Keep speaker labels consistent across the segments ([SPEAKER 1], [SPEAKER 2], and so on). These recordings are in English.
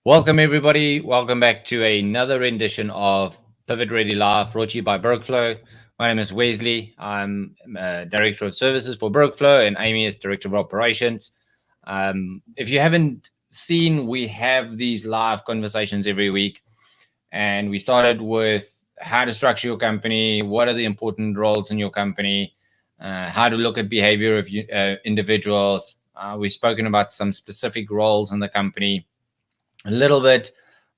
[SPEAKER 1] Welcome, everybody. Welcome back to another rendition of Pivot Ready Live, brought to you by Berkflow. My name is Wesley. I'm Director of Services for Berkflow, and Amy is Director of Operations. If you haven't seen, we have these live conversations every week, and we started with how to structure your company, what are the important roles in your company, how to look at behavior of individuals. We've spoken about some specific roles in the company a little bit.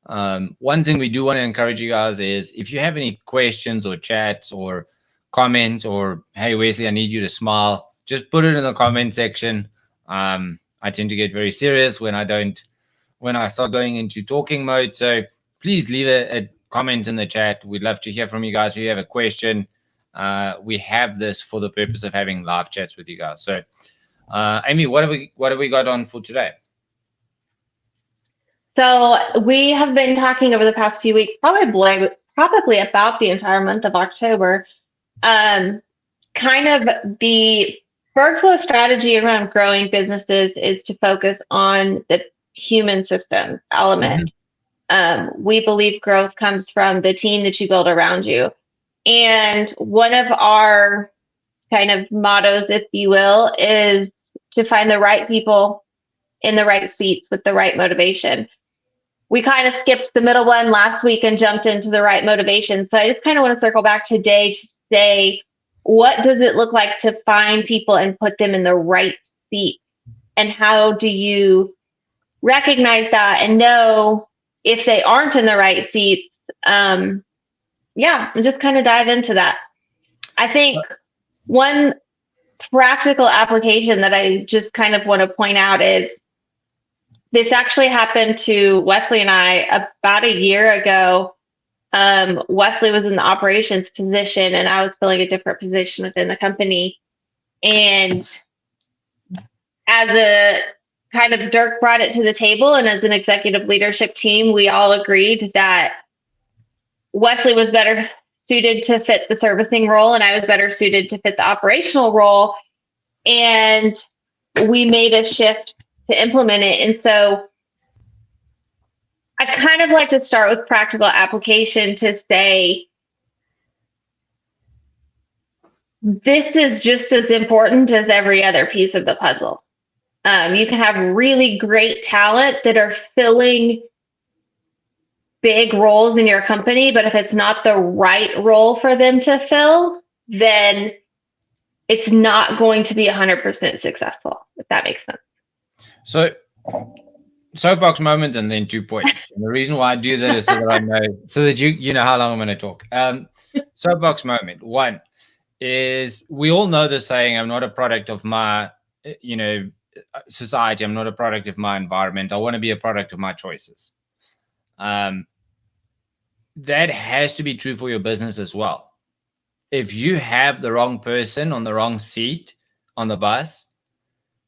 [SPEAKER 1] One thing we do want to encourage you guys is if you have any questions or chats or comments or, hey, Wesley, I need you to smile, just put it in the comment section. I tend to get very serious when I start going into talking mode. So please leave a comment in the chat. We'd love to hear from you guys. If you have a question, we have this for the purpose of having live chats with you guys. So, Amy, what have we got on for today?
[SPEAKER 2] So we have been talking over the past few weeks, probably about the entire month of October, kind of the Berkflow strategy around growing businesses is to focus on the human system element. We believe growth comes from the team that you build around you. And one of our kind of mottos, if you will, is to find the right people in the right seats with the right motivation. We kind of skipped the middle one last week and jumped into the right motivation. So I just kind of want to circle back today to say, what does it look like to find people and put them in the right seats? And how do you recognize that and know if they aren't in the right seats? And just kind of dive into that. I think one practical application that I just kind of want to point out is this actually happened to Wesley and I about a year ago. Wesley was in the operations position and I was filling a different position within the company. And as a kind of Dirk brought it to the table, and as an executive leadership team, we all agreed that Wesley was better suited to fit the servicing role and I was better suited to fit the operational role. And we made a shift to implement it. And so I kind of like to start with practical application to say, this is just as important as every other piece of the puzzle. You can have really great talent that are filling big roles in your company, but if it's not the right role for them to fill, then it's not going to be 100% successful, if that makes sense.
[SPEAKER 1] So, soapbox moment and then 2 points. And the reason why I do that is so that I know, so that you know how long I'm going to talk. Soapbox moment. One is, we all know the saying, I'm not a product of my, society. I'm not a product of my environment. I want to be a product of my choices. That has to be true for your business as well. If you have the wrong person on the wrong seat on the bus,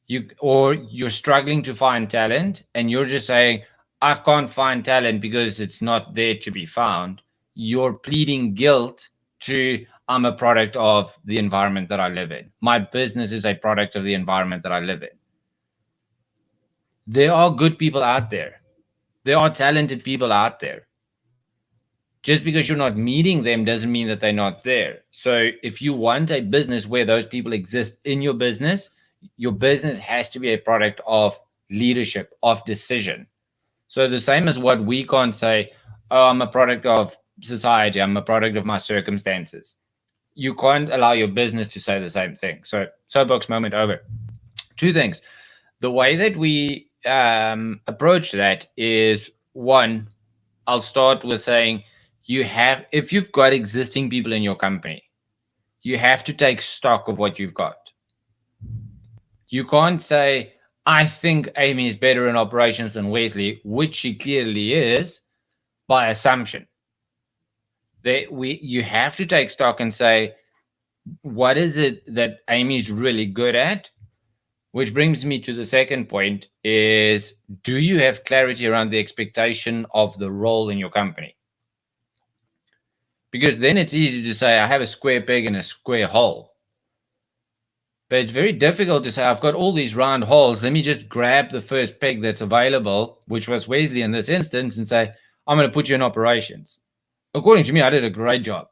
[SPEAKER 1] you're struggling to find talent and you're just saying, I can't find talent because it's not there to be found, you're pleading guilt to, I'm a product of the environment that I live in. My business is a product of the environment that I live in. There are good people out there. There are talented people out there. Just because you're not meeting them doesn't mean that they're not there. So if you want a business where those people exist in your business has to be a product of leadership, of decision. So the same as what we can't say, oh, I'm a product of society, I'm a product of my circumstances. You can't allow your business to say the same thing. So soapbox moment over. 2 things. The way that we approach that is, one, I'll start with saying, if you've got existing people in your company, you have to take stock of what you've got. You can't say, I think Amy is better in operations than Wesley, which she clearly is, by assumption. You have to take stock and say, what is it that Amy is really good at? Which brings me to the second point is, do you have clarity around the expectation of the role in your company? Because then it's easy to say, I have a square peg in a square hole. But it's very difficult to say, I've got all these round holes. Let me just grab the first peg that's available, which was Wesley in this instance, and say, I'm going to put you in operations. According to me, I did a great job.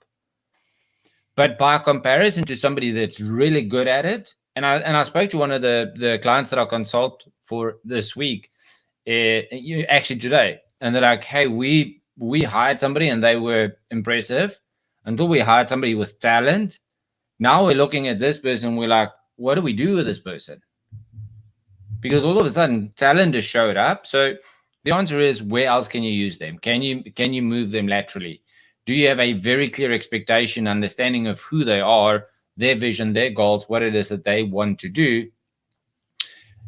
[SPEAKER 1] But by comparison to somebody that's really good at it, and I spoke to one of the clients that I consult for this week, actually today, and they're like, hey, we hired somebody and they were impressive until we hired somebody with talent. Now we're looking at this person, we're like, what do we do with this person? Because all of a sudden talent has showed up. So the answer is, where else can you use them? Can you move them laterally? Do you have a very clear expectation, understanding of who they are, their vision, their goals, what it is that they want to do?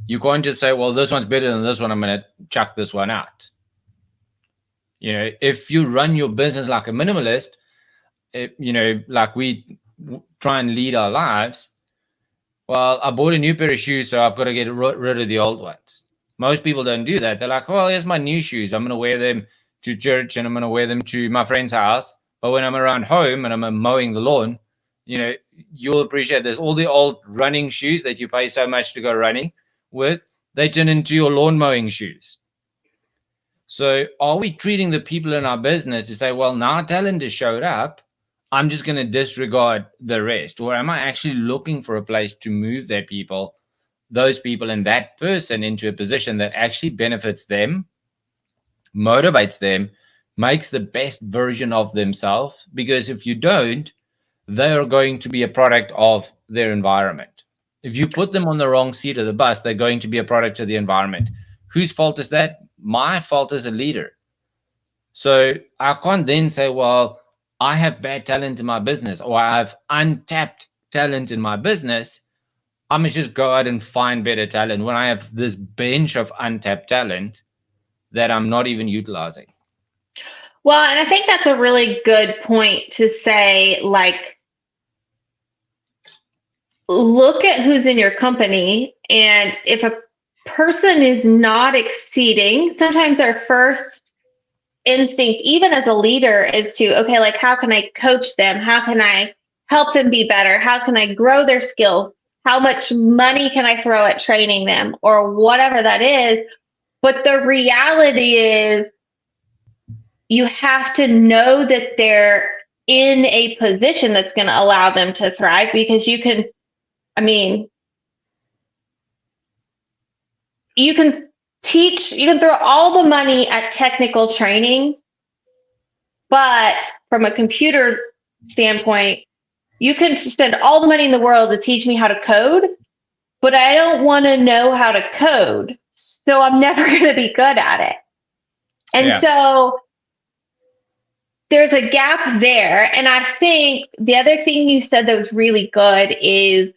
[SPEAKER 1] You can't just say, well, this one's better than this one, I'm going to chuck this one out. If you run your business like a minimalist, like we try and lead our lives, well, I bought a new pair of shoes, so I've got to get rid of the old ones. Most people don't do that. They're like, well, here's my new shoes. I'm going to wear them to church and I'm going to wear them to my friend's house. But when I'm around home and I'm mowing the lawn, you'll appreciate this. All the old running shoes that you pay so much to go running with, they turn into your lawn mowing shoes. So are we treating the people in our business to say, well, now talent has showed up, I'm just going to disregard the rest? Or am I actually looking for a place to move those people and that person into a position that actually benefits them, motivates them, makes the best version of themselves? Because if you don't, they are going to be a product of their environment. If you put them on the wrong seat of the bus, they're going to be a product of the environment. Whose fault is that? My fault as a leader. So I can't then say, well, I have bad talent in my business, or I have untapped talent in my business. I must just go out and find better talent when I have this bench of untapped talent that I'm not even utilizing.
[SPEAKER 2] Well, and I think that's a really good point to say, like, look at who's in your company. And if a person is not exceeding, sometimes our first instinct, even as a leader, is to, okay, like, how can I coach them? How can I help them be better? How can I grow their skills? How much money can I throw at training them, or whatever that is? But the reality is, you have to know that they're in a position that's going to allow them to thrive, because you can teach, you can throw all the money at technical training, but from a computer standpoint, you can spend all the money in the world to teach me how to code, but I don't want to know how to code, so I'm never going to be good at it. And so there's a gap there. And I think the other thing you said that was really good is,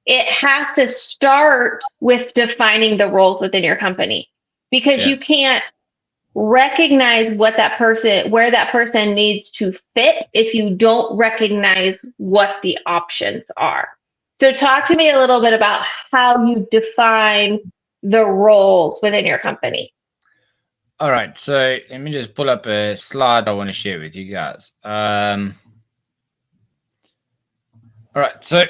[SPEAKER 2] it has to start with defining the roles within your company, because you can't recognize where that person needs to fit if you don't recognize what the options are. So talk to me a little bit about how you define the roles within your company.
[SPEAKER 1] All right. So let me just pull up a slide I want to share with you guys. All right. So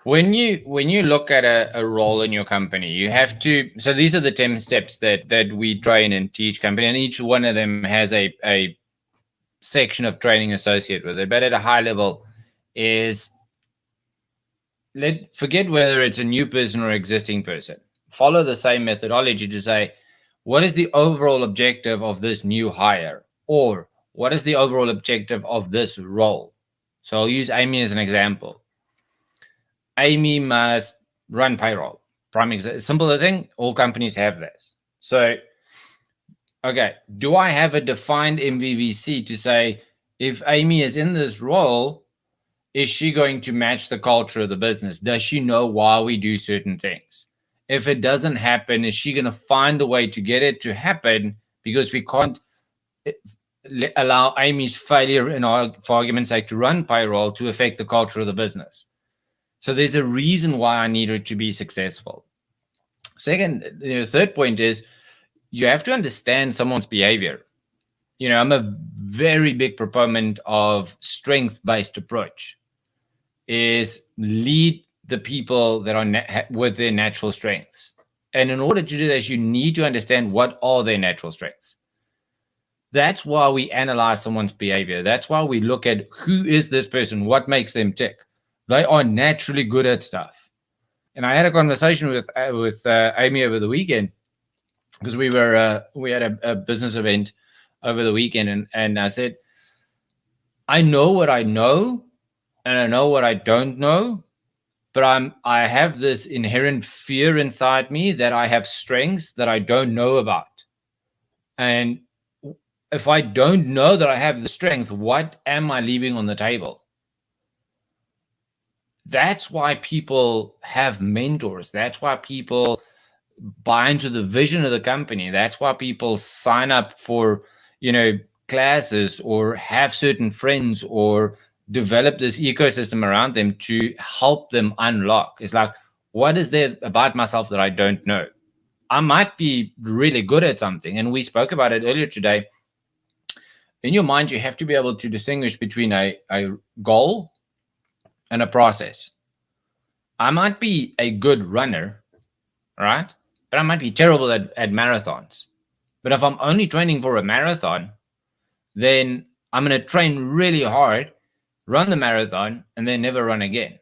[SPEAKER 1] when you look at a role in your company, you have to, so these are the 10 steps that we train and teach company, and each one of them has a section of training associated with it. But at a high level is, forget whether it's a new person or existing person. Follow the same methodology to say, what is the overall objective of this new hire? Or what is the overall objective of this role? So I'll use Amy as an example. Amy must run payroll. Simple thing, all companies have this. So, okay, do I have a defined MVVC to say, if Amy is in this role, is she going to match the culture of the business? Does she know why we do certain things? If it doesn't happen, is she going to find a way to get it to happen? Because we can't allow Amy's failure, for argument's sake, to run payroll to affect the culture of the business. So there's a reason why I need her to be successful. Second, third point is, you have to understand someone's behavior. I'm a very big proponent of strength-based approach. is lead the people that are with their natural strengths. And in order to do this, you need to understand what are their natural strengths. That's why we analyze someone's behavior. That's why we look at who is this person, what makes them tick. They are naturally good at stuff. And I had a conversation with Amy over the weekend, because we had a business event over the weekend, and I said, I know what I know, and I know what I don't know, but I have this inherent fear inside me that I have strengths that I don't know about. And if I don't know that I have the strength, what am I leaving on the table? That's why people have mentors. That's why people buy into the vision of the company. That's why people sign up for, classes, or have certain friends, or develop this ecosystem around them to help them unlock. It's like, what is there about myself that I don't know? I might be really good at something. And we spoke about it earlier today. In your mind, you have to be able to distinguish between a goal and a process. I might be a good runner, right? But I might be terrible at marathons. But if I'm only training for a marathon, then I'm going to train really hard, run the marathon, and then never run again.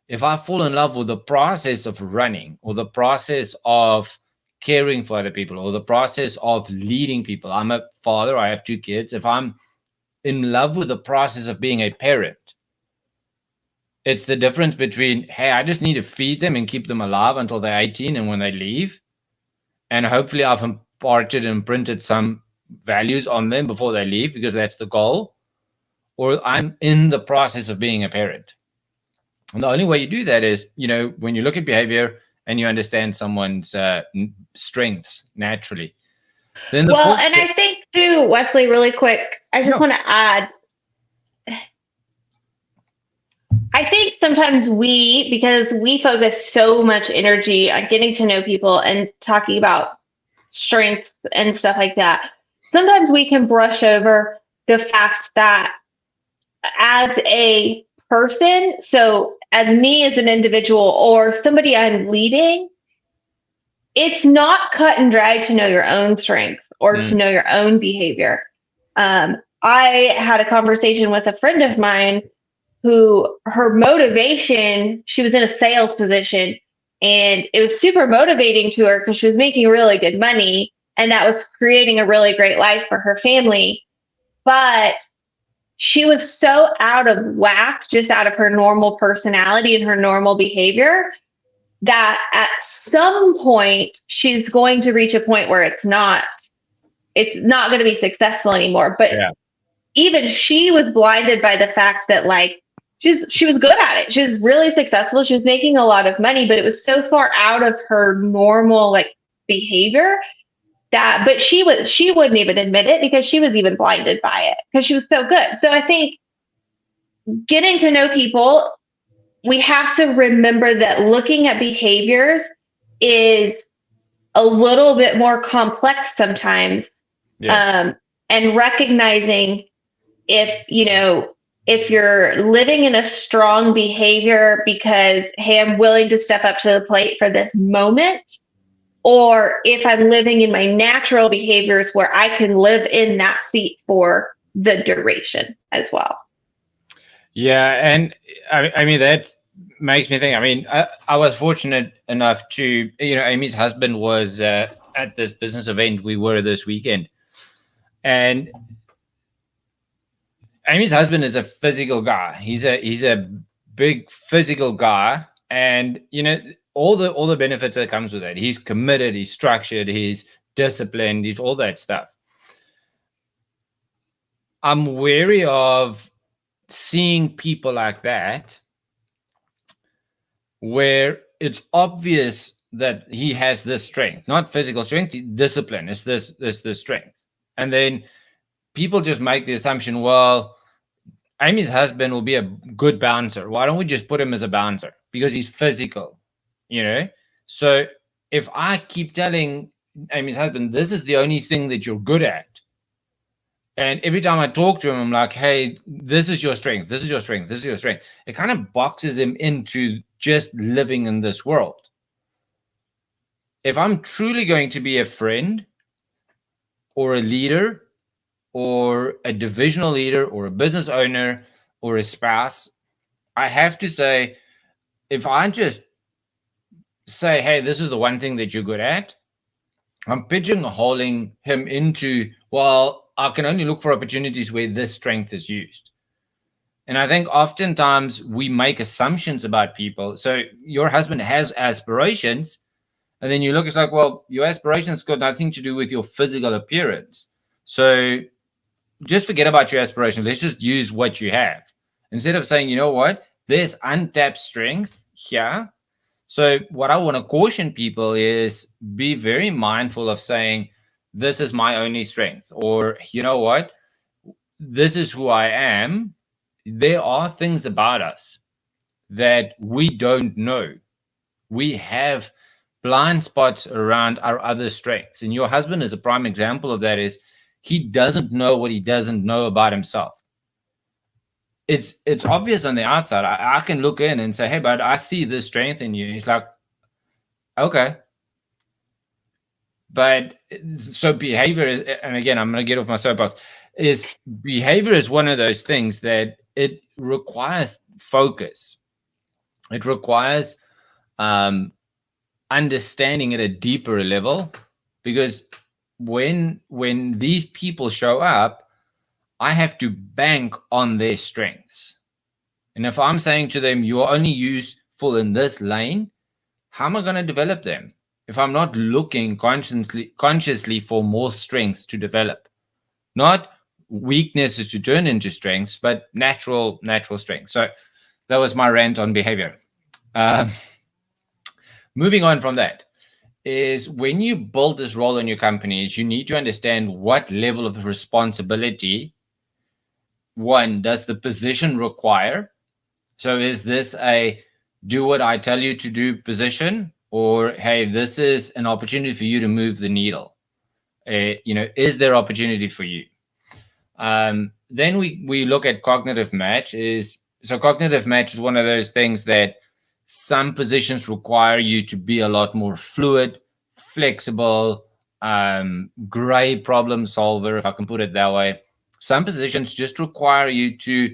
[SPEAKER 1] If I fall in love with the process of running, or the process of caring for other people, or the process of leading people, I'm a father, I have 2 kids. If I'm in love with the process of being a parent, it's the difference between, hey, I just need to feed them and keep them alive until they're 18, and when they leave, and hopefully I've imparted and imprinted some values on them before they leave, because that's the goal, or I'm in the process of being a parent. And the only way you do that is, when you look at behavior and you understand someone's strengths naturally. Then
[SPEAKER 2] I think too, Wesley, really quick, I just want to add, I think sometimes because we focus so much energy on getting to know people and talking about strengths and stuff like that, sometimes we can brush over the fact that as a person, so as me as an individual or somebody I'm leading, it's not cut and dry to know your own strengths or to know your own behavior. I had a conversation with a friend of mine who, her motivation, she was in a sales position, and it was super motivating to her because she was making really good money, and that was creating a really great life for her family. But she was so out of whack, just out of her normal personality and her normal behavior, that at some point she's going to reach a point where it's not going to be successful anymore. But even she was blinded by the fact that, like, she was good at it. She was really successful. She was making a lot of money, but it was so far out of her normal, like, behavior but she wouldn't even admit it, because she was even blinded by it because she was so good. So I think getting to know people, we have to remember that looking at behaviors is a little bit more complex sometimes. Yes. And recognizing if you're living in a strong behavior because, hey, I'm willing to step up to the plate for this moment, or if I'm living in my natural behaviors where I can live in that seat for the duration as well.
[SPEAKER 1] Yeah. And I mean, that makes me think, I was fortunate enough to, Amy's husband was at this business event we were this weekend. And Amy's husband is a physical guy. He's a big physical guy. And, all the benefits that comes with it. He's committed, he's structured, he's disciplined, he's all that stuff. I'm wary of seeing people like that, where it's obvious that he has this strength, not physical strength, discipline. It's this strength. And then people just make the assumption, well, Amy's husband will be a good bouncer. Why don't we just put him as a bouncer? Because he's physical, So if I keep telling Amy's husband, this is the only thing that you're good at, And every time I talk to him, I'm like, hey, this is your strength. This is your strength. This is your strength. It kind of boxes him into just living in this world. If I'm truly going to be a friend or a leader or a divisional leader or a business owner or a spouse, I have to say, if I just say, hey, this is the one thing that you're good at, I'm pigeonholing him into, well, I can only look for opportunities where this strength is used. And I think oftentimes we make assumptions about people. So your husband has aspirations, and then you look, it's like, well, your aspirations got nothing to do with your physical appearance. So just forget about your aspirations. Let's just use what you have. Instead of saying, you know what, there's untapped strength here. So what I want to caution people is be very mindful of saying, this is my only strength, or you know what, this is who I am. There are things about us that we don't know. We have blind spots around our other strengths. And your husband is a prime example of that. Is he doesn't know what he doesn't know about himself. It's obvious on the outside. I can look in and say, hey, bud, I see this strength in you. And he's like, okay. But so behavior is, and again, I'm going to get off my soapbox, is behavior is one of those things that it requires focus. It requires understanding at a deeper level, because when these people show up, I have to bank on their strengths. And if I'm saying to them, you're only useful in this lane, how am I going to develop them if I'm not looking consciously for more strengths to develop? Not weaknesses to turn into strengths, but natural strengths. So that was my rant on behavior. Moving on from that is, when you build this role in your companies, you need to understand what level of responsibility, one, does the position require? So is this a do what I tell you to do position, or hey, this is an opportunity for you to move the needle? Is there opportunity for you? Then we look at cognitive match. Cognitive match is one of those things that some positions require you to be a lot more fluid, flexible, gray problem solver, if I can put it that way. Some positions just require you to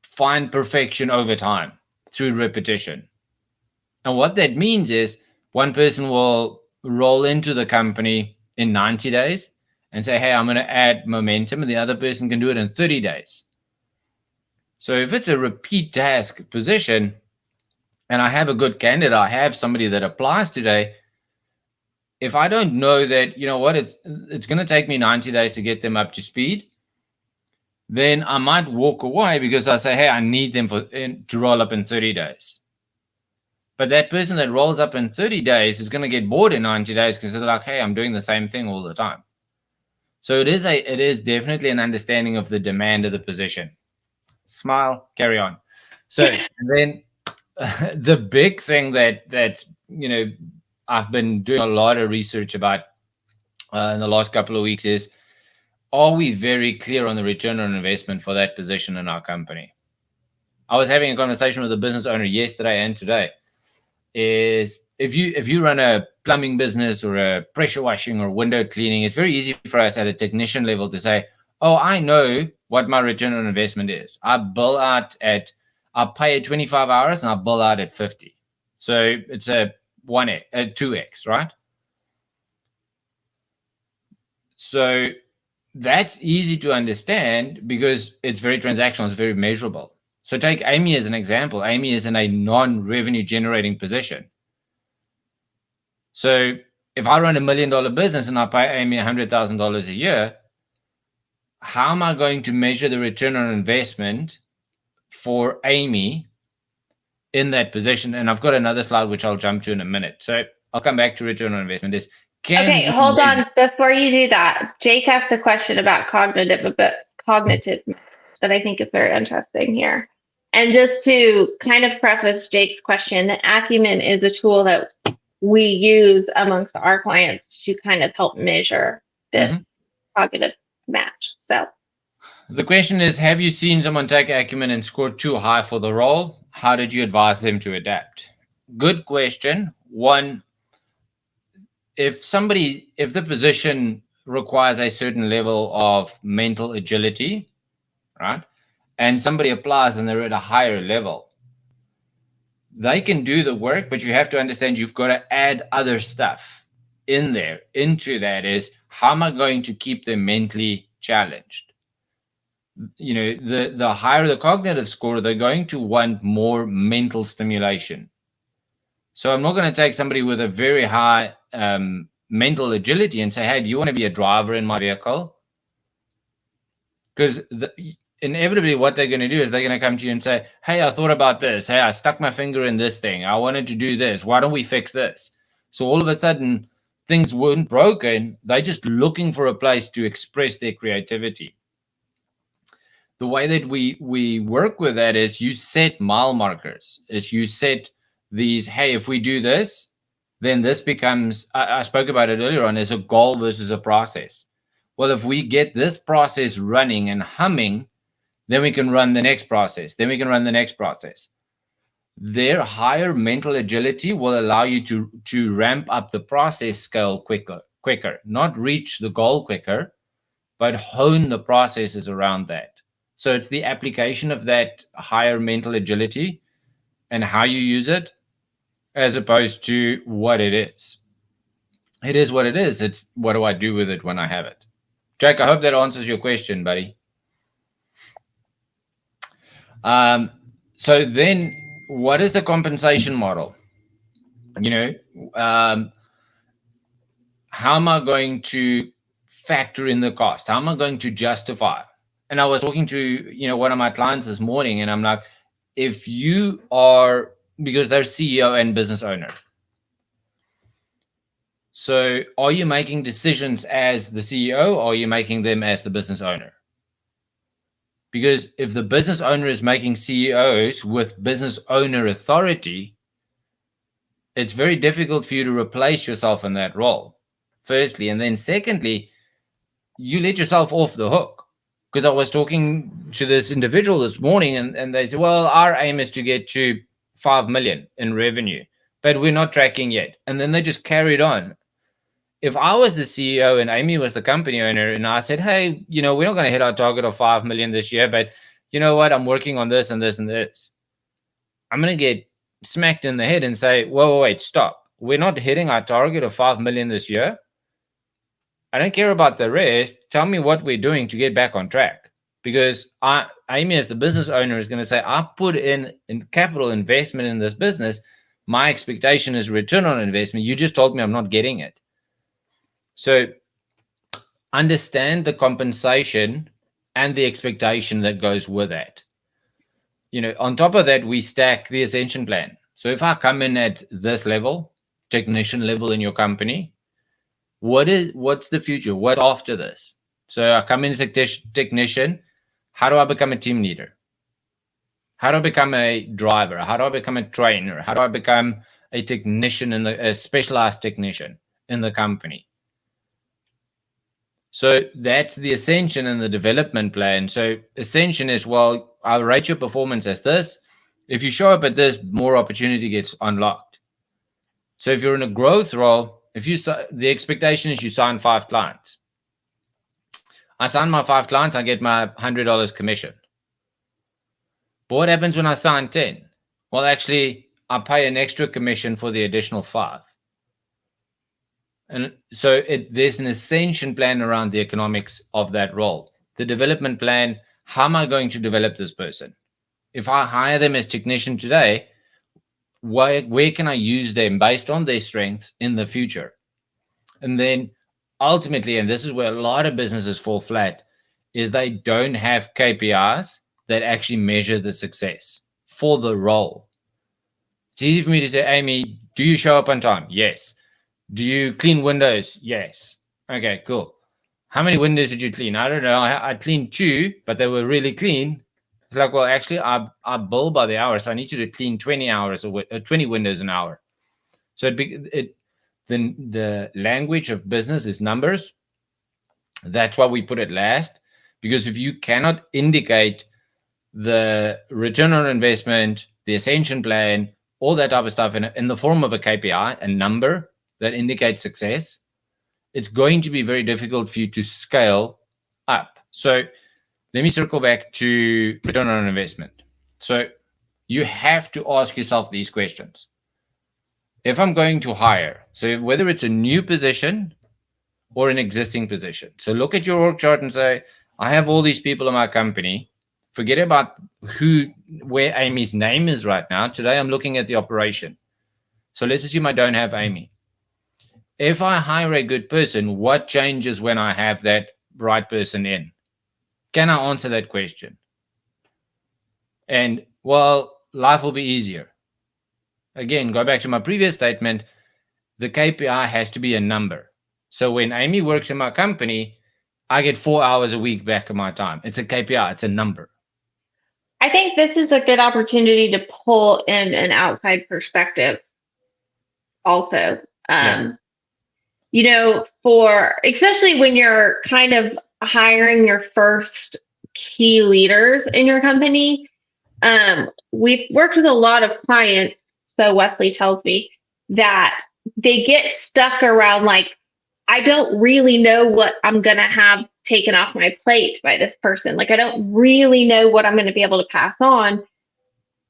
[SPEAKER 1] find perfection over time through repetition. And what that means is, one person will roll into the company in 90 days and say, hey, I'm going to add momentum, and the other person can do it in 30 days. So if it's a repeat task position and I have a good candidate, I have somebody that applies today, if I don't know that, you know what, it's going to take me 90 days to get them up to speed, then I might walk away because I say, hey, I need them to roll up in 30 days. But that person that rolls up in 30 days is going to get bored in 90 days because they're like, hey, I'm doing the same thing all the time. So it is definitely an understanding of the demand of the position. Smile, carry on. So then the big thing that I've been doing a lot of research about in the last couple of weeks is, are we very clear on the return on investment for that position in our company? I was having a conversation with a business owner yesterday and today. Is if you run a plumbing business or a pressure washing or window cleaning, it's very easy for us at a technician level to say, oh, I know what my return on investment is. I pay at 25 hours and I bill out at 50. So it's a 2x, right? So that's easy to understand because it's very transactional, it's very measurable. So take Amy as an example. Amy is in a non-revenue generating position. So if I run $1 million business and I pay Amy $100,000 a year, how am I going to measure the return on investment for Amy in that position? And I've got another slide which I'll jump to in a minute. So I'll come back to return on investment.
[SPEAKER 2] Okay, hold on. Before you do that, Jake asked a question about cognitive that I think is very interesting here. And just to kind of preface Jake's question, Acumen is a tool that we use amongst our clients to kind of help measure this cognitive match. So
[SPEAKER 1] the question is, have you seen someone take acumen and score too high for the role? How did you advise them to adapt? Good question. One, if the position requires a certain level of mental agility, right, and somebody applies and they're at a higher level, they can do the work, but you have to understand you've got to add other stuff in there. Into that is, how am I going to keep them mentally challenged? You know, the higher the cognitive score, they're going to want more mental stimulation. So I'm not going to take somebody with a very high mental agility and say, hey, do you want to be a driver in my vehicle? Because inevitably what they're going to do is they're going to come to you and say, hey, I thought about this. Hey, I stuck my finger in this thing. I wanted to do this. Why don't we fix this? So all of a sudden, things weren't broken. They're just looking for a place to express their creativity. The way that we work with that is you set mile markers, is you set these, hey, if we do this, then this becomes, I spoke about it earlier on, as a goal versus a process. Well, if we get this process running and humming, then we can run the next process. Then we can run the next process. Their higher mental agility will allow you to ramp up the process scale quicker, not reach the goal quicker, but hone the processes around that. So it's the application of that higher mental agility and how you use it, as opposed to what it is. It is what it is. It's what do I do with it when I have it? Jack, I hope that answers your question, buddy. So then, what is the compensation model? You know, how am I going to factor in the cost? How am I going to justify? And I was talking to, one of my clients this morning, and I'm like, if you are, because they're CEO and business owner. So are you making decisions as the CEO, or are you making them as the business owner? Because if the business owner is making CEOs with business owner authority, it's very difficult for you to replace yourself in that role, firstly. And then secondly, you let yourself off the hook. Because I was talking to this individual this morning, and they said, well, our aim is to get to 5 million in revenue, but we're not tracking yet. And then they just carried on. If I was the CEO and Amy was the company owner, and I said, hey, we're not going to hit our target of 5 million this year, but you know what? I'm working on this and this and this. I'm going to get smacked in the head and say, whoa, wait, stop. We're not hitting our target of 5 million this year. I don't care about the rest. Tell me what we're doing to get back on track. Because Amy, as the business owner, is going to say, I put in capital investment in this business. My expectation is return on investment. You just told me I'm not getting it. So understand the compensation and the expectation that goes with that. On top of that, we stack the Ascension plan. So if I come in at this level, technician level in your company, what's the future? What's after this? So I come in as a technician. How do I become a team leader? How do I become a driver? How do I become a trainer? How do I become a technician a specialized technician in the company? So that's the Ascension and the development plan. So Ascension is, well, I'll rate your performance as this. If you show up at this, more opportunity gets unlocked. So if you're in a growth role, the expectation is you sign 5 clients. I sign my 5 clients, I get my $100 commission. But what happens when I sign 10? Well, actually, I pay an extra commission for the additional 5. And so there's an Ascension plan around the economics of that role. The development plan, how am I going to develop this person? If I hire them as technician today, where can I use them based on their strengths in the future? And then ultimately, and this is where a lot of businesses fall flat, is they don't have KPIs that actually measure the success for the role. It's easy for me to say, Amy, do you show up on time? Yes. Do you clean windows? Yes. Okay, cool. How many windows did you clean? I don't know. I cleaned 2, but they were really clean. It's like, well, actually, I bill by the hour, so I need you to clean 20 windows an hour. So the language of business is numbers. That's why we put it last, because if you cannot indicate the return on investment, the ascension plan, all that type of stuff in the form of a KPI, a number that indicates success, it's going to be very difficult for you to scale up. So let me circle back to return on investment. So you have to ask yourself these questions. If I'm going to hire, so whether it's a new position or an existing position, so look at your org chart and say, I have all these people in my company. Forget about where Amy's name is right now. Today I'm looking at the operation. So let's assume I don't have Amy. If I hire a good person, what changes when I have that right person in? Can I answer that question? And well, life will be easier. Again, go back to my previous statement. The KPI has to be a number. So when Amy works in my company, I get 4 hours a week back of my time. It's a KPI. It's a number.
[SPEAKER 2] I think this is a good opportunity to pull in an outside perspective also. You know, especially when you're kind of hiring your first key leaders in your company. We've worked with a lot of clients, so Wesley tells me, that they get stuck around like, I don't really know what I'm going to have taken off my plate by this person. Like, I don't really know what I'm going to be able to pass on.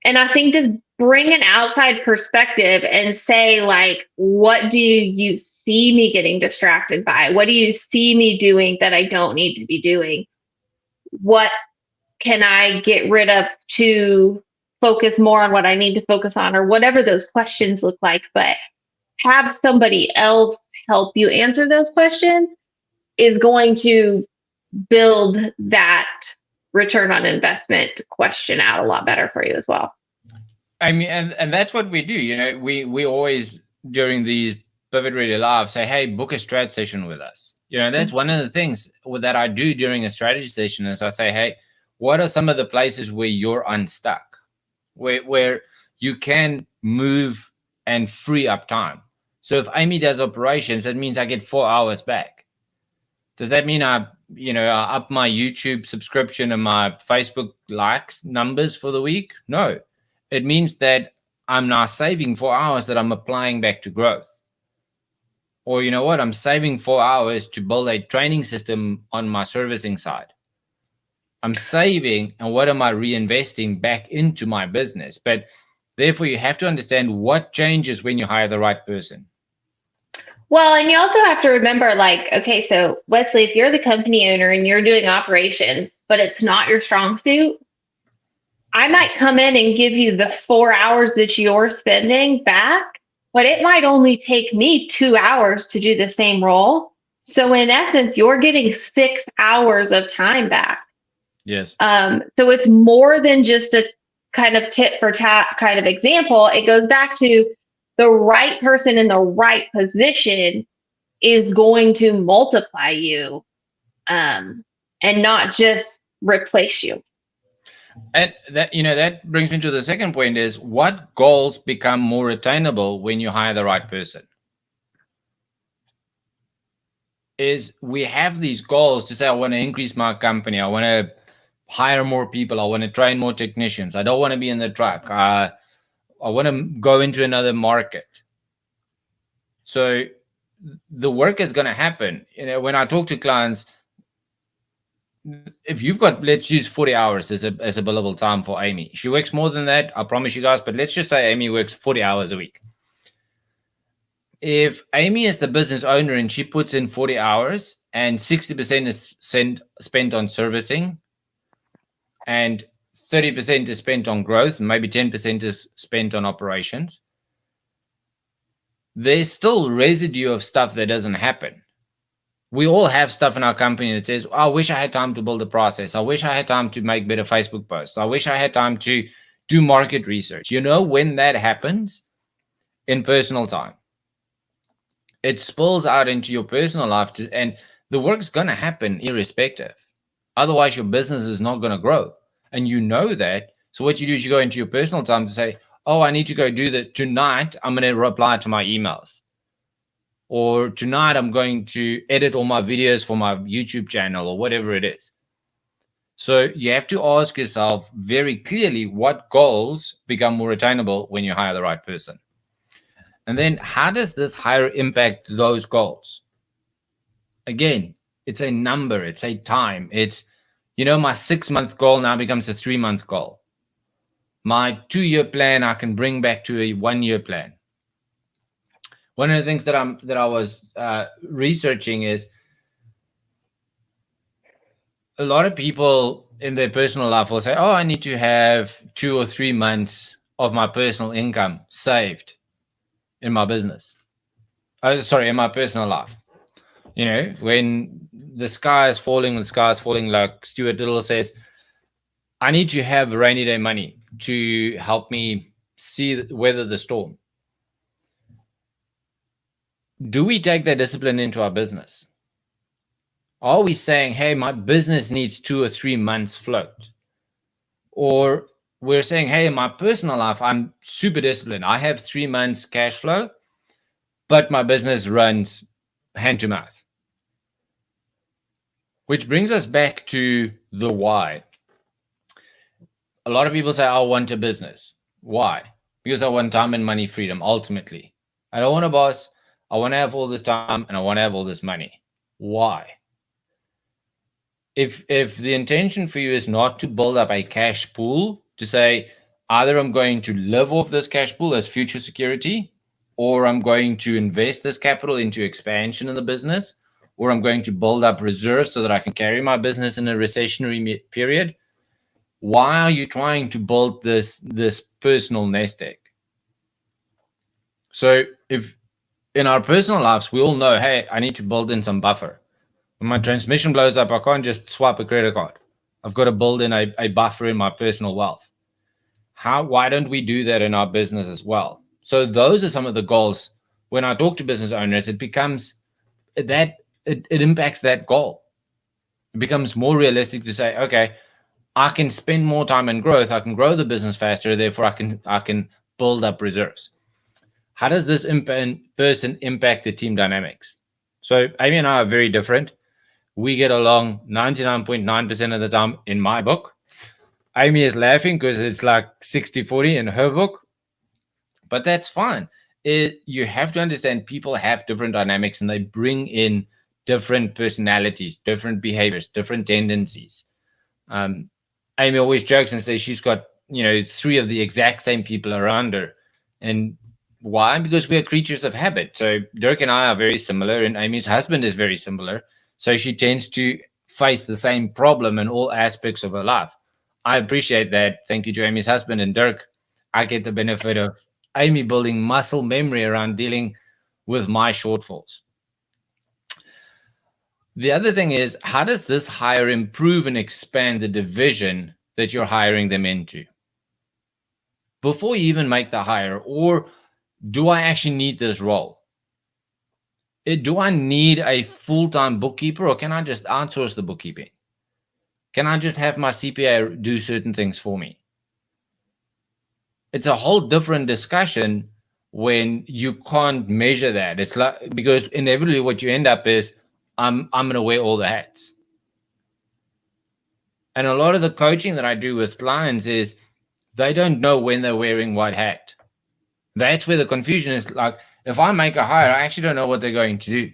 [SPEAKER 2] And I think just bring an outside perspective and say, like, what do you see me getting distracted by? What do you see me doing that I don't need to be doing? What can I get rid of to focus more on what I need to focus on, or whatever those questions look like? But have somebody else help you answer those questions is going to build that return on investment question out a lot better for you as well.
[SPEAKER 1] I mean, and that's what we do. You know, we always, during these Pivot Ready Live, say, hey, book a strat session with us. You know, that's one of the things that I do during a strategy session is I say, hey, what are some of the places where you're unstuck, where you can move and free up time? So if Amy does operations, that means I get 4 hours back. Does that mean I up my YouTube subscription and my Facebook likes numbers for the week? No. It means that I'm now saving 4 hours that I'm applying back to growth. Or you know what? I'm saving 4 hours to build a training system on my servicing side. I'm saving, and what am I reinvesting back into my business? But therefore, you have to understand what changes when you hire the right person.
[SPEAKER 2] Well, and you also have to remember, like, okay, so Wesley, if you're the company owner and you're doing operations, but it's not your strong suit, I might come in and give you the 4 hours that you're spending back, but it might only take me 2 hours to do the same role. So in essence, you're getting 6 hours of time back.
[SPEAKER 1] Yes.
[SPEAKER 2] So it's more than just a kind of tit for tat kind of example. It goes back to the right person in the right position is going to multiply you, and not just replace you.
[SPEAKER 1] And that brings me to the second point is what goals become more attainable when you hire the right person? Is we have these goals to say, I want to increase my company. I want to hire more people. I want to train more technicians. I don't want to be in the truck. I want to go into another market. So the work is going to happen. You know, when I talk to clients, if you've got, let's use 40 hours as a billable time for Amy. She works more than that, I promise you guys, but let's just say Amy works 40 hours a week. If Amy is the business owner and she puts in 40 hours and 60% is spent on servicing and 30% is spent on growth, and maybe 10% is spent on operations, there's still residue of stuff that doesn't happen. We all have stuff in our company that says, I wish I had time to build a process. I wish I had time to make better Facebook posts. I wish I had time to do market research. You know, when that happens in personal time, it spills out into your personal life, and the work's going to happen irrespective. Otherwise, your business is not going to grow. And you know that. So what you do is you go into your personal time to say, oh, I need to go do that tonight. I'm going to reply to my emails. or tonight I'm going to edit all my videos for my YouTube channel, or whatever it is. So you have to ask yourself very clearly what goals become more attainable when you hire the right person. And then how does this hire impact those goals? Again, it's a number, it's a time. It's, my 6-month goal now becomes a 3-month goal. My 2-year plan I can bring back to a 1-year plan. One of the things that I was researching is a lot of people in their personal life will say, oh, I need to have 2 or 3 months of my personal income saved in my business. In my personal life. When the sky is falling, like Stuart Little says, I need to have rainy day money to help me weather the storm. Do we take that discipline into our business? Are we saying, hey, my business needs 2 or 3 months float? Or we're saying, hey, in my personal life, I'm super disciplined. I have 3 months cash flow, but my business runs hand to mouth. Which brings us back to the why. A lot of people say, I want a business. Why? Because I want time and money freedom, ultimately. I don't want a boss. I want to have all this time and I want to have all this money. Why? If the intention for you is not to build up a cash pool, to say, either I'm going to live off this cash pool as future security, or I'm going to invest this capital into expansion in the business, or I'm going to build up reserves so that I can carry my business in a recessionary period, why are you trying to build this personal nest egg? So if in our personal lives, we all know, hey, I need to build in some buffer. When my transmission blows up, I can't just swipe a credit card. I've got to build in a buffer in my personal wealth. Why don't we do that in our business as well? So those are some of the goals. When I talk to business owners, it becomes that it impacts that goal. It becomes more realistic to say, okay, I can spend more time in growth. I can grow the business faster. Therefore, I can build up reserves. How does this person impact the team dynamics? So Amy and I are very different. We get along 99.9% of the time in my book. Amy is laughing because it's like 60-40 in her book. But that's fine. You have to understand people have different dynamics and they bring in different personalities, different behaviors, different tendencies. Amy always jokes and says she's got 3 of the exact same people around her. And why? Because we are creatures of habit. So Dirk and I are very similar, and Amy's husband is very similar. So she tends to face the same problem in all aspects of her life. I appreciate that. Thank you to Amy's husband and Dirk. I get the benefit of Amy building muscle memory around dealing with my shortfalls. The other thing is, how does this hire improve and expand the division that you're hiring them into? Before you even make the hire, or do I actually need this role? Do I need a full-time bookkeeper, or can I just outsource the bookkeeping? Can I just have my CPA do certain things for me? It's a whole different discussion when you can't measure that. It's like, because inevitably what you end up is, I'm going to wear all the hats. And a lot of the coaching that I do with clients is they don't know when they're wearing what hat. That's where the confusion is. Like, if I make a hire, I actually don't know what they're going to do.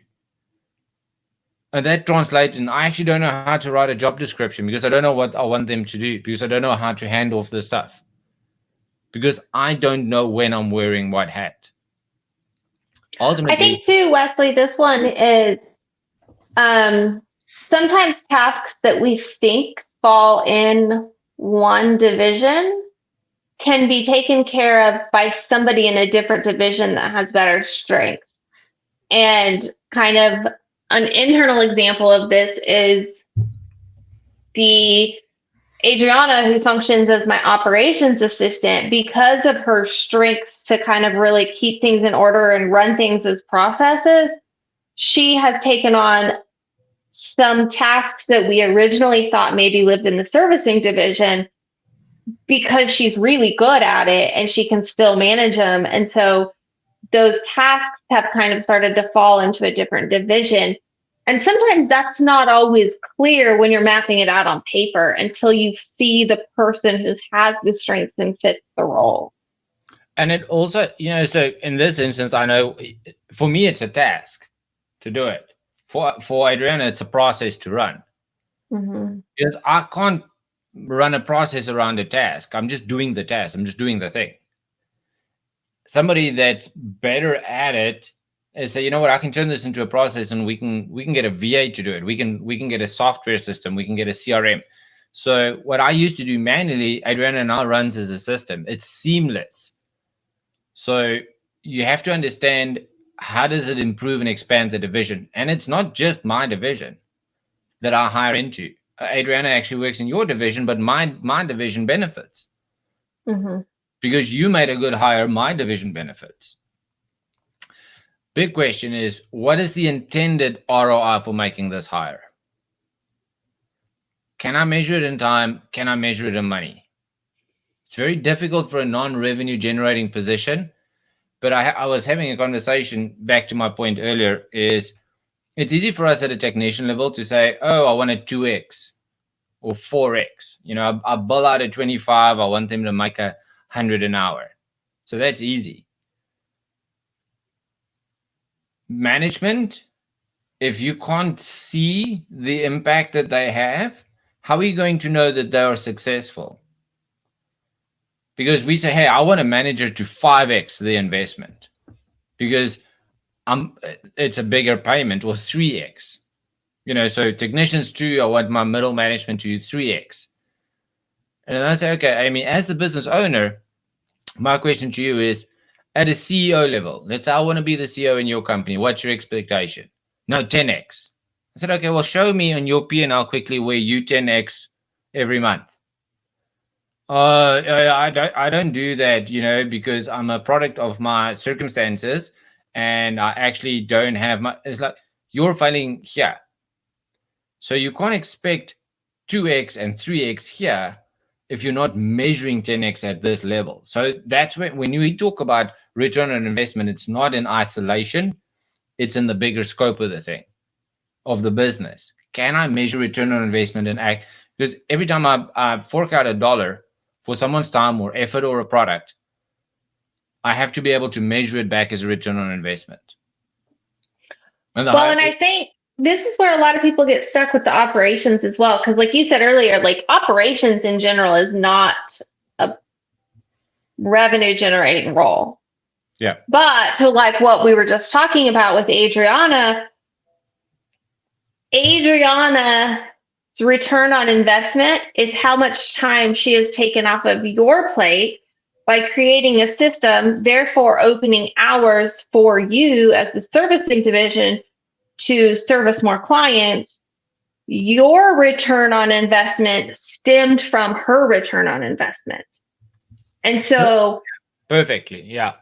[SPEAKER 1] And that translates in, I actually don't know how to write a job description because I don't know what I want them to do, because I don't know how to hand off the stuff, because I don't know when I'm wearing what hat. Ultimately,
[SPEAKER 2] I think too, Wesley, this one is sometimes tasks that we think fall in one division can be taken care of by somebody in a different division that has better strengths. And kind of an internal example of this is the Adriana, who functions as my operations assistant. Because of her strengths to kind of really keep things in order and run things as processes, she has taken on some tasks that we originally thought maybe lived in the servicing division, because she's really good at it and she can still manage them. And so those tasks have kind of started to fall into a different division. And sometimes that's not always clear when you're mapping it out on paper until you see the person who has the strengths and fits the roles.
[SPEAKER 1] And it also, so in this instance, I know for me, it's a task to do it. For Adriana, it's a process to run.
[SPEAKER 2] Mm-hmm.
[SPEAKER 1] Because I can't run a process around a task. I'm just doing the task. I'm just doing the thing. Somebody that's better at it is say, you know what, I can turn this into a process, and we can get a VA to do it. We can get a software system. We can get a CRM. So what I used to do manually, Adriana now runs as a system. It's seamless. So you have to understand, how does it improve and expand the division? And it's not just my division that I hire into. Adriana actually works in your division, but my division benefits.
[SPEAKER 2] Mm-hmm.
[SPEAKER 1] Because you made a good hire, my division benefits. Big question is, what is the intended ROI for making this hire? Can I measure it in time? Can I measure it in money? It's very difficult for a non-revenue generating position. But I was having a conversation, back to my point earlier, is it's easy for us at a technician level to say, oh, I want a 2x or 4x. I bill out at 25. I want them to make 100 an hour. So that's easy. Management, if you can't see the impact that they have, how are you going to know that they are successful? Because we say, hey, I want a manager to 5x the investment because it's a bigger payment, or 3x. So technicians 2, I want my middle management to 3x. And then I say, okay, Amy, as the business owner, my question to you is, at a CEO level, let's say I want to be the CEO in your company. What's your expectation? No, 10x. I said, okay, well, show me on your P&L quickly where you 10x every month. I don't do that, because I'm a product of my circumstances, and I actually don't have it's like, you're failing here. So you can't expect 2x and 3x here if you're not measuring 10x at this level. So that's when we talk about return on investment, it's not in isolation, it's in the bigger scope of the thing, of the business. Can I measure return on investment and act? Because every time I fork out $1 for someone's time or effort or a product, I have to be able to measure it back as a return on investment.
[SPEAKER 2] And I think this is where a lot of people get stuck with the operations as well. Because like you said earlier, like operations in general is not a revenue generating role.
[SPEAKER 1] Yeah.
[SPEAKER 2] But to like what we were just talking about with Adriana's return on investment is how much time she has taken off of your plate by creating a system, therefore opening hours for you as the servicing division to service more clients. Your return on investment stemmed from her return on investment. And so
[SPEAKER 1] perfectly, yeah.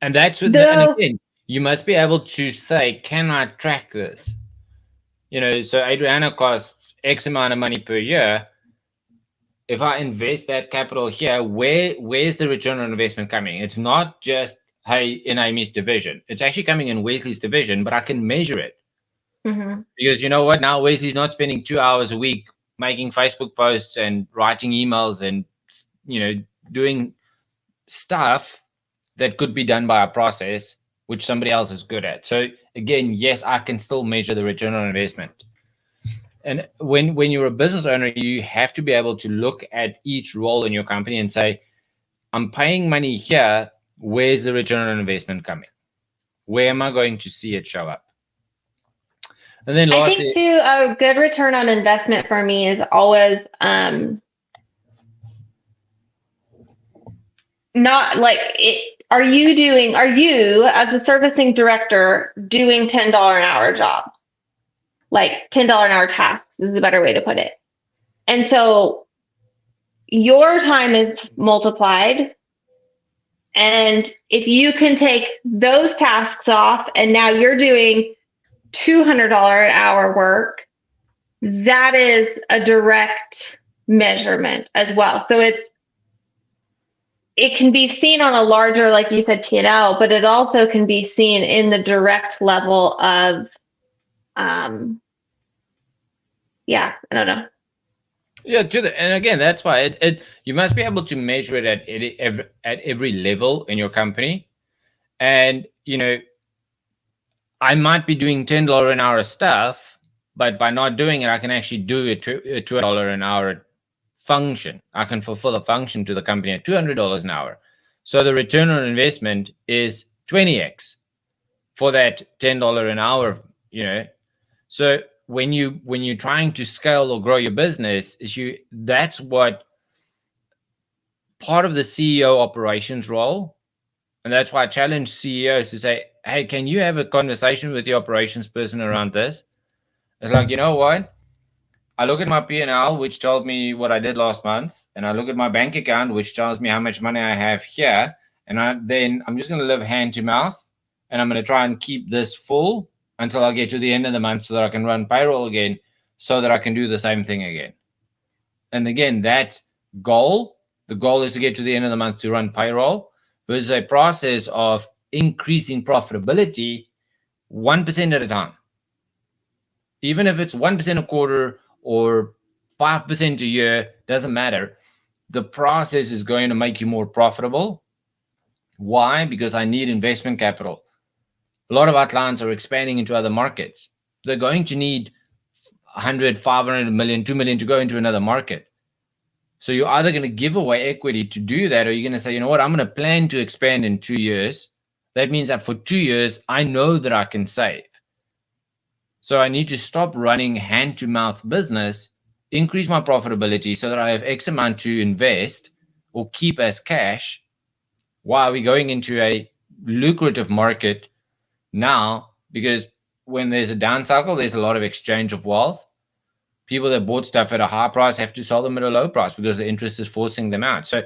[SPEAKER 1] And that's what and again, you must be able to say, can I track this? So Adriana costs X amount of money per year. If I invest that capital here, where's the return on investment coming? It's not just, hey, in Amy's division. It's actually coming in Wesley's division, but I can measure it.
[SPEAKER 2] Mm-hmm.
[SPEAKER 1] Because you know what? Now Wesley's not spending 2 hours a week making Facebook posts and writing emails and, doing stuff that could be done by a process, which somebody else is good at. So again, yes, I can still measure the return on investment. And when you're a business owner, you have to be able to look at each role in your company and say, I'm paying money here. Where's the return on investment coming? Where am I going to see it show up? And then lastly,
[SPEAKER 2] I think too, a good return on investment for me is always not like it. Are you as a servicing director doing $10 an hour jobs? Like $10 an hour tasks is a better way to put it. And so your time is multiplied. And if you can take those tasks off and now you're doing $200 an hour work, that is a direct measurement as well. So it can be seen on a larger, like you said, P&L, but it also can be seen in the direct level of, yeah, I don't know.
[SPEAKER 1] Yeah, and again, that's why you must be able to measure it at every level in your company. And I might be doing $10 an hour stuff, but by not doing it, I can actually do a $2 an hour function. I can fulfill a function to the company at $200 an hour. So the return on investment is 20x for that $10 an hour. So when you're trying to scale or grow your business, that's what part of the CEO operations role. And that's why I challenge CEOs to say, hey, can you have a conversation with the operations person around this? It's like, you know what? I look at my P&L, which told me what I did last month, and I look at my bank account, which tells me how much money I have here, and then I'm just going to live hand to mouth, and I'm going to try and keep this full until I get to the end of the month so that I can run payroll again, so that I can do the same thing again. And again, that's goal. The goal is to get to the end of the month to run payroll. There's a process of increasing profitability 1% at a time. Even if it's 1% a quarter or 5% a year, doesn't matter. The process is going to make you more profitable. Why? Because I need investment capital. A lot of our clients are expanding into other markets. They're going to need 100, 500 million, 2 million to go into another market. So you're either going to give away equity to do that, or you're going to say, you know what, I'm going to plan to expand in 2 years. That means that for 2 years, I know that I can save. So I need to stop running hand-to-mouth business, increase my profitability so that I have X amount to invest or keep as cash while we're going into a lucrative market now, because when there's a down cycle, there's a lot of exchange of wealth. People that bought stuff at a high price have to sell them at a low price because the interest is forcing them out. So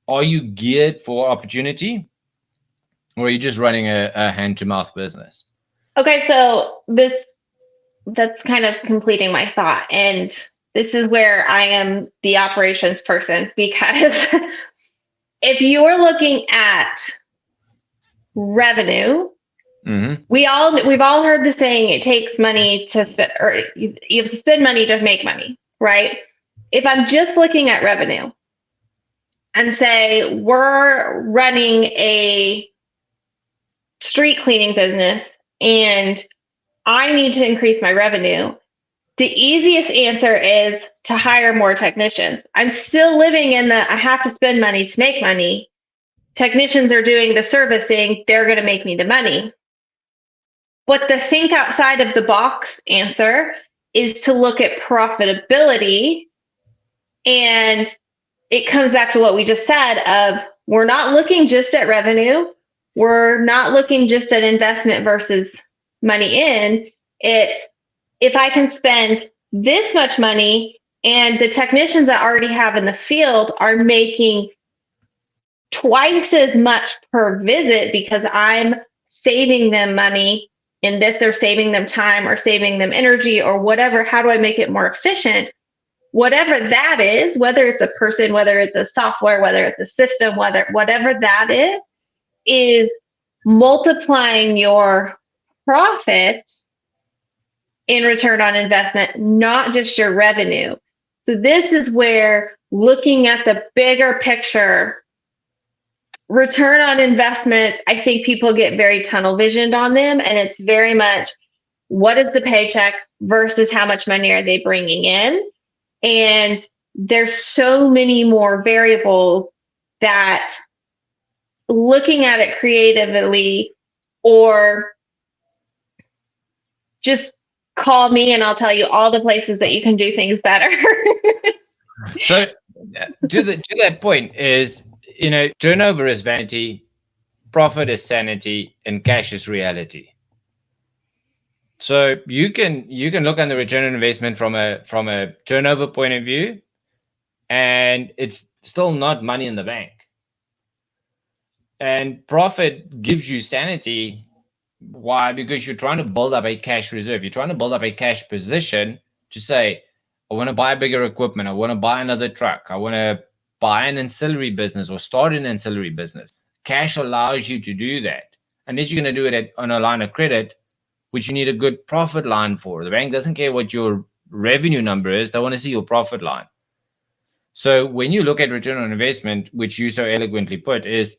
[SPEAKER 1] are you geared for opportunity, or are you just running a hand-to-mouth business?
[SPEAKER 2] Okay, so that's kind of completing my thought. And this is where I am the operations person, because if you're looking at revenue, we've all heard the saying, it takes money to spend, or you have to spend money to make money, right? If I'm just looking at revenue and say we're running a street cleaning business and I need to increase my revenue, the easiest answer is to hire more technicians. I'm still living in I have to spend money to make money. Technicians are doing the servicing, they're going to make me the money. But the think outside of the box answer is to look at profitability. And it comes back to what we just said of, we're not looking just at revenue. We're not looking just at investment versus money in. It's, if I can spend this much money and the technicians that I already have in the field are making twice as much per visit because I'm saving them money in this, or saving them time, or saving them energy, or whatever, how do I make it more efficient? Whatever that is, whether it's a person, whether it's a software, whether it's a system, whatever that is multiplying your profits in return on investment, not just your revenue. So this is where looking at the bigger picture, return on investment, I think people get very tunnel visioned on them, and it's very much, what is the paycheck versus how much money are they bringing in? And there's so many more variables that looking at it creatively, or just call me and I'll tell you all the places that you can do things better.
[SPEAKER 1] So to that point is, turnover is vanity, profit is sanity, and cash is reality. So you can look at the return on investment from a turnover point of view, and it's still not money in the bank. And profit gives you sanity. Why? Because you're trying to build up a cash reserve. You're trying to build up a cash position to say, I want to buy bigger equipment. I want to buy another truck. I want to buy an ancillary business or start an ancillary business. Cash allows you to do that. Unless you're going to do it on a line of credit, which you need a good profit line for. The bank doesn't care what your revenue number is. They want to see your profit line. So when you look at return on investment, which you so eloquently put, is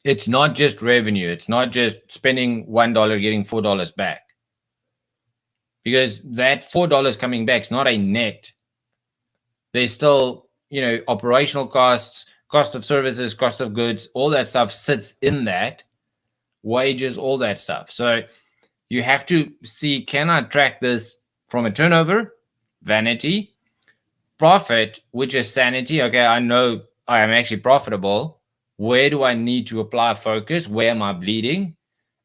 [SPEAKER 1] it's not just revenue. It's not just spending $1, getting $4 back. Because that $4 coming back is not a net. There's still, operational costs, cost of services, cost of goods, all that stuff sits in that, wages, all that stuff. So you have to see, can I track this from a turnover, vanity, profit, which is sanity? Okay, I know I am actually profitable. Where do I need to apply focus? Where am I bleeding?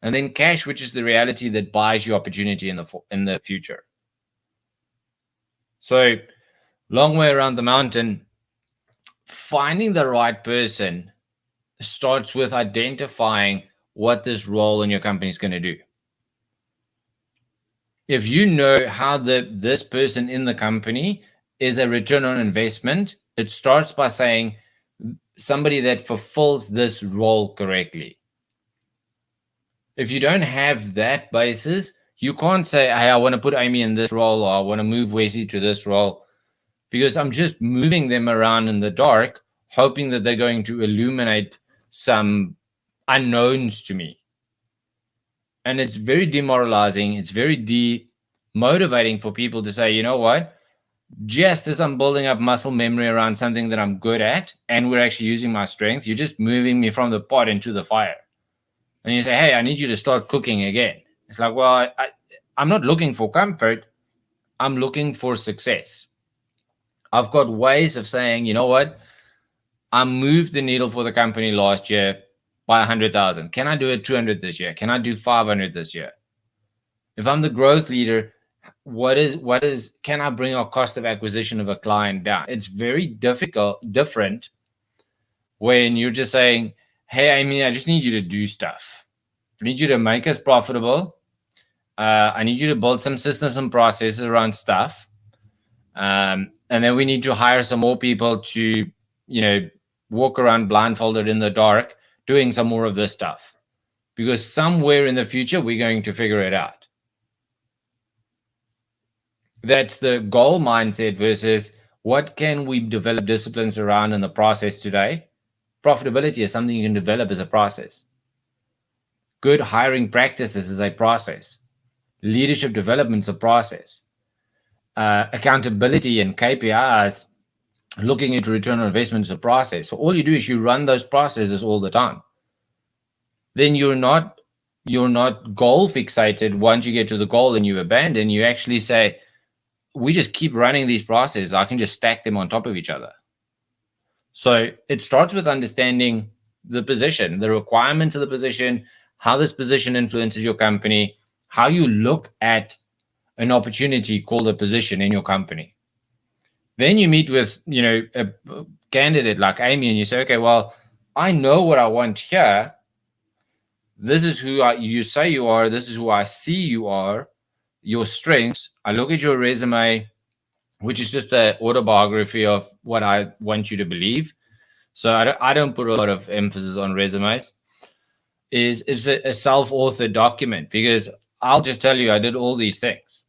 [SPEAKER 1] And then cash, which is the reality that buys you opportunity in the future. So long way around the mountain, finding the right person starts with identifying what this role in your company is going to do. If you know how this person in the company is a return on investment, it starts by saying somebody that fulfills this role correctly. If you don't have that basis, you can't say, hey, I want to put Amy in this role, or I want to move Wesley to this role, because I'm just moving them around in the dark, hoping that they're going to illuminate some unknowns to me. And it's very demoralizing. It's very demotivating for people to say, you know what? Just as I'm building up muscle memory around something that I'm good at, and we're actually using my strength, you're just moving me from the pot into the fire. And you say, hey, I need you to start cooking again. It's like, well, I'm not looking for comfort. I'm looking for success. I've got ways of saying, you know what? I moved the needle for the company last year by 100,000. Can I do it 200 this year? Can I do 500 this year? If I'm the growth leader, can I bring our cost of acquisition of a client down? It's very different when you're just saying, hey, Amy, I just need you to do stuff. I need you to make us profitable. I need you to build some systems and processes around stuff. And then we need to hire some more people to, walk around blindfolded in the dark doing some more of this stuff. Because somewhere in the future, we're going to figure it out. That's the goal mindset versus what can we develop disciplines around in the process today. Profitability is something you can develop as a process. Good hiring practices is a process. Leadership development is a process. Accountability and KPIs, looking into return on investment is a process. So all you do is you run those processes all the time. Then you're not goal fixated. Once you get to the goal and you abandon, you actually say, we just keep running these processes. I can just stack them on top of each other. So it starts with understanding the position, the requirements of the position, how this position influences your company, how you look at an opportunity called a position in your company. Then you meet with, a candidate like Amy, and you say, okay, well, I know what I want here. This is who you say you are. This is who I see you are. Your strengths. I look at your resume, which is just an autobiography of what I want you to believe. So I don't put a lot of emphasis on resumes. It's a self-authored document, because I'll just tell you I did all these things.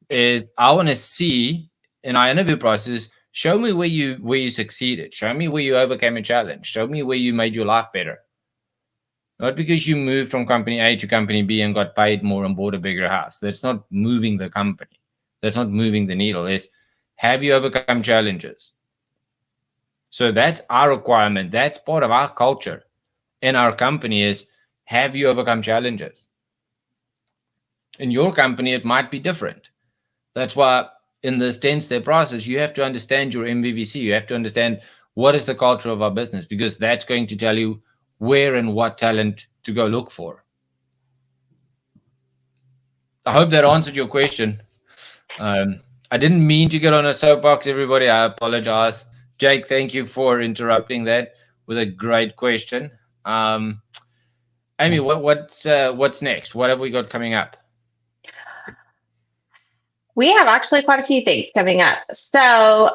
[SPEAKER 1] I want to see in our interview process, show me where you succeeded. Show me where you overcame a challenge. Show me where you made your life better. Not because you moved from company A to company B and got paid more and bought a bigger house. That's not moving the company. That's not moving the needle. It's, have you overcome challenges? So that's our requirement. That's part of our culture in our company is, have you overcome challenges? In your company, it might be different. That's why in this 10-step process, you have to understand your MVVC. You have to understand what is the culture of our business, because that's going to tell you where and what talent to go look for. I hope that answered your question. I didn't mean to get on a soapbox, everybody. I apologize. Jake, thank you for interrupting that with a great question. Amy, what's next? What have we got coming up?
[SPEAKER 2] We have actually quite a few things coming up. So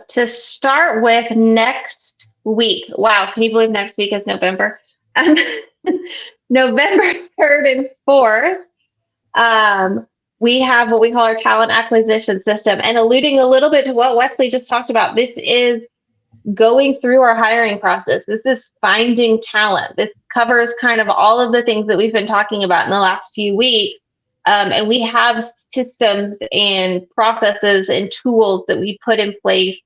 [SPEAKER 2] to start with next week, wow, can you believe next week is November? November 3rd and 4th, we have what we call our talent acquisition system. And alluding a little bit to what Wesley just talked about, this is going through our hiring process. This is finding talent. This covers kind of all of the things that we've been talking about in the last few weeks. And we have systems and processes and tools that we put in place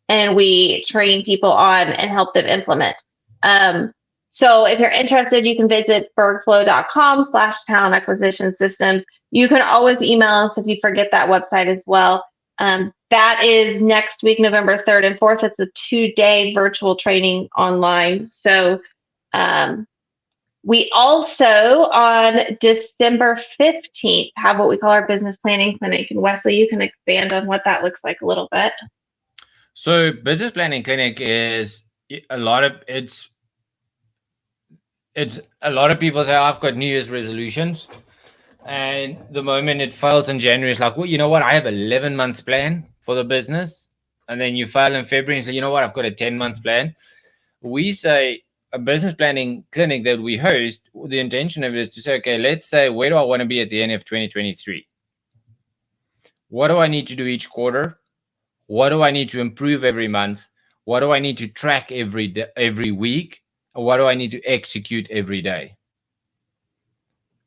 [SPEAKER 2] and we train people on and help them implement. So if you're interested, you can visit bergflow.com/talent acquisition systems. You can always email us if you forget that website as well. That is next week, November 3rd and 4th. It's a 2-day virtual training online. So we also, on December 15th, have what we call our business planning clinic. And Wesley, you can expand on what that looks like a little bit.
[SPEAKER 1] So business planning clinic is a lot of, it's a lot of people say, I've got New Year's resolutions. And the moment it fails in January, it's like, well, you know what? I have 11-month plan for the business. And then you fail in February and say, you know what? I've got a 10-month plan. We say a business planning clinic that we host, the intention of it is to say, okay, let's say, where do I want to be at the end of 2023? What do I need to do each quarter? What do I need to improve every month? What do I need to track every week? Or what do I need to execute every day?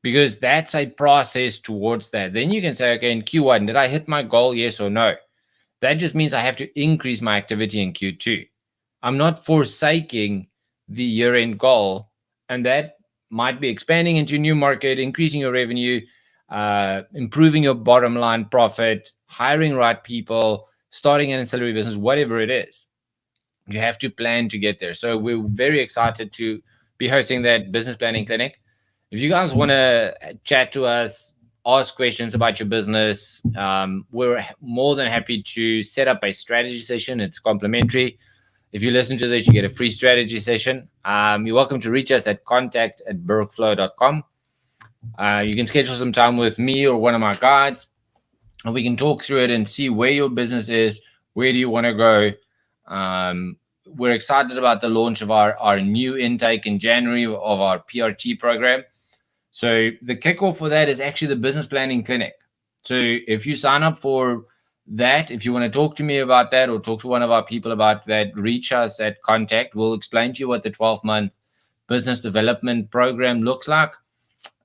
[SPEAKER 1] Because that's a process towards that. Then you can say, okay, in Q1, did I hit my goal? Yes or no? That just means I have to increase my activity in Q2. I'm not forsaking the year-end goal, and that might be expanding into a new market, increasing your revenue, improving your bottom line profit, hiring right people, starting an ancillary business, whatever it is. You have to plan to get there. So we're very excited to be hosting that business planning clinic. If you guys want to chat to us, ask questions about your business, we're more than happy to set up a strategy session. It's complimentary. If you listen to this, you get a free strategy session. You're welcome to reach us at contact@bergflow.com. You can schedule some time with me or one of my guides, and we can talk through it and see where your business is, where do you want to go. We're excited about the launch of our new intake in January of our PRT program. So the kickoff for that is actually the business planning clinic. So if you sign up for that, if you want to talk to me about that or talk to one of our people about that, reach us at contact. We'll explain to you what the 12-month business development program looks like.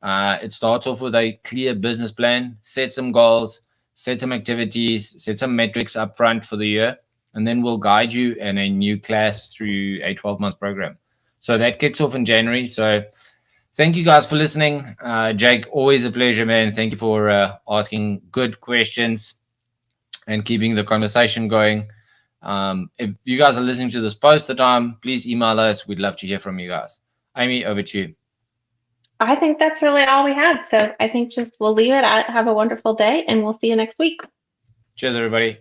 [SPEAKER 1] It starts off with a clear business plan, set some goals, set some activities, set some metrics up front for the year, and then we'll guide you in a new class through a 12-month program. So that kicks off in January. So thank you guys for listening. Jake, always a pleasure, man. Thank you for asking good questions and keeping the conversation going. If you guys are listening to this post the time, please email us. We'd love to hear from you guys. Amy, over to you.
[SPEAKER 2] I think that's really all we had. So I think just we'll leave it at have a wonderful day and we'll see you next week.
[SPEAKER 1] Cheers, everybody.